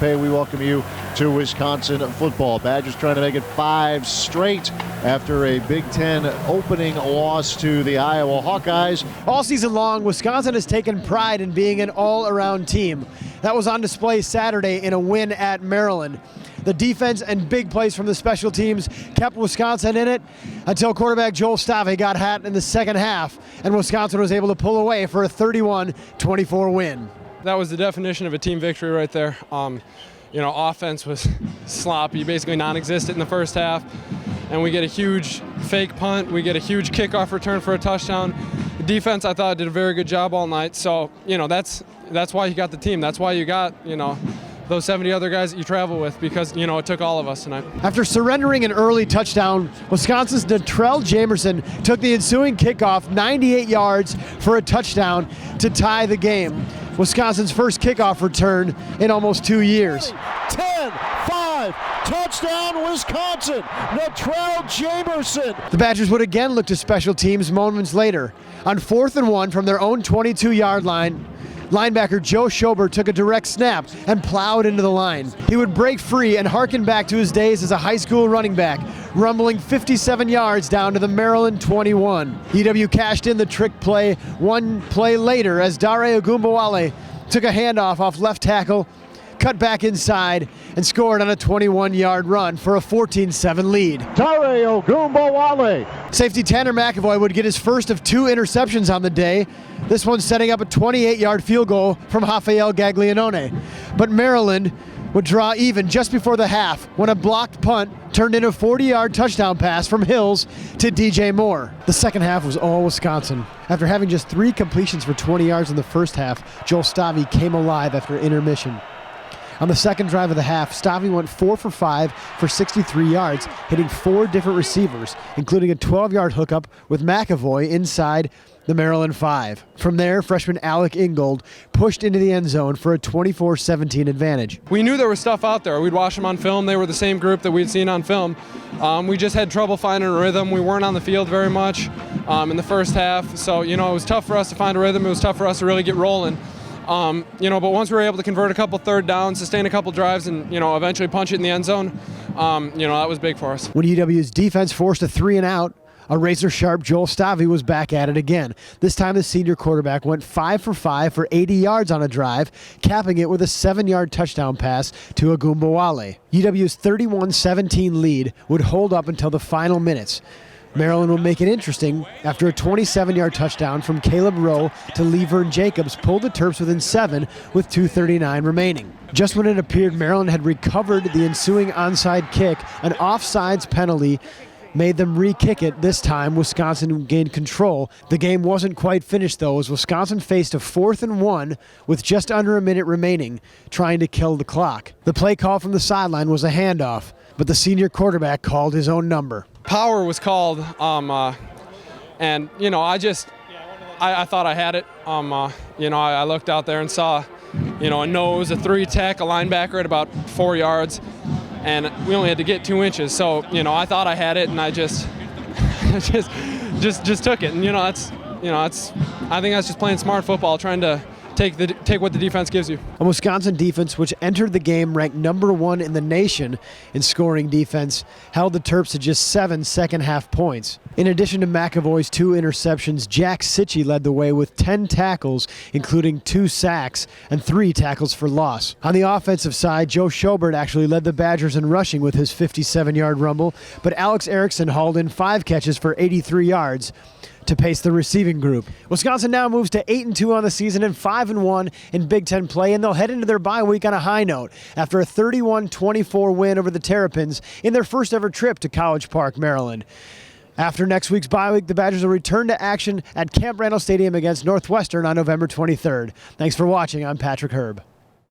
Hey, we welcome you to Wisconsin football. Badgers trying to make it 5 straight after a Big Ten opening loss to the Iowa Hawkeyes. All season long, Wisconsin has taken pride in being an all-around team. That was on display Saturday in a win at Maryland. The defense and big plays from the special teams kept Wisconsin in it until quarterback Joel Stave got hot in the second half, and Wisconsin was able to pull away for a 31-24 win. That was the definition of a team victory right there. Offense was sloppy, basically non-existent in the first half, and we get a huge fake punt. We get a huge kickoff return for a touchdown. The defense, I thought, did a very good job all night. So, that's why you got the team. That's why you got, those 70 other guys that you travel with, because, it took all of us tonight. After surrendering an early touchdown, Wisconsin's Natrell Jamerson took the ensuing kickoff 98 yards for a touchdown to tie the game. Wisconsin's first kickoff return in almost 2 years. 10-5, touchdown Wisconsin, Natrell Jamerson. The Badgers would again look to special teams moments later. On 4th and 1 from their own 22-yard line, linebacker Joe Schobert took a direct snap and plowed into the line. He would break free and harken back to his days as a high school running back, rumbling 57 yards down to the Maryland 21. UW cashed in the trick play one play later as Dare Ogunbowale took a handoff off left tackle, cut back inside, and scored on a 21-yard run for a 14-7 lead. Dare Ogunbowale. Safety Tanner McAvoy would get his first of 2 interceptions on the day, this one setting up a 28-yard field goal from Rafael Gaglianone. But Maryland would draw even just before the half when a blocked punt turned into a 40-yard touchdown pass from Hills to DJ Moore. The second half was all Wisconsin. After having just 3 completions for 20 yards in the first half, Joel Stave came alive after intermission. On the second drive of the half, Stave went 4 for 5 for 63 yards, hitting 4 different receivers, including a 12-yard hookup with McAvoy inside the Maryland 5. From there, freshman Alec Ingold pushed into the end zone for a 24-17 advantage. We knew there was stuff out there. We'd watch them on film. They were the same group that we'd seen on film. We just had trouble finding a rhythm. We weren't on the field very much in the first half. So, it was tough for us to find a rhythm. It was tough for us to really get rolling. But once we were able to convert a couple third downs, sustain a couple drives, and, eventually punch it in the end zone, that was big for us. When UW's defense forced a 3-and-out, a razor-sharp Joel Stave was back at it again. This time the senior quarterback went 5 for 5 for 80 yards on a drive, capping it with a 7-yard touchdown pass to Ogunbowale. UW's 31-17 lead would hold up until the final minutes. Maryland would make it interesting after a 27-yard touchdown from Caleb Rowe to Levern Jacobs pulled the Terps within 7 with 2:39 remaining. Just when it appeared Maryland had recovered the ensuing onside kick, an offsides penalty made them re-kick it. This time, Wisconsin gained control. The game wasn't quite finished, though, as Wisconsin faced a 4th and 1 with just under a minute remaining, trying to kill the clock. The play call from the sideline was a handoff, but the senior quarterback called his own number. Power was called, and, I thought I had it. I looked out there and saw, a nose, a 3-tech, a linebacker at about 4 yards. And we only had to get 2 inches, so I thought I had it, and I just took it. And I think that's just playing smart football, trying to take what the defense gives you. A Wisconsin defense which entered the game ranked number 1 in the nation in scoring defense held the Terps to just 7 second-half points. In addition to McAvoy's 2 interceptions, Jack Sitchie led the way with 10 tackles, including 2 sacks and 3 tackles for loss. On the offensive side, Joe Schobert actually led the Badgers in rushing with his 57-yard rumble, but Alex Erickson hauled in 5 catches for 83 yards to pace the receiving group. Wisconsin now moves to 8-2 on the season and 5-1 in Big Ten play, and they'll head into their bye week on a high note after a 31-24 win over the Terrapins in their first ever trip to College Park, Maryland. After next week's bye week, the Badgers will return to action at Camp Randall Stadium against Northwestern on November 23rd. Thanks for watching. I'm Patrick Herb.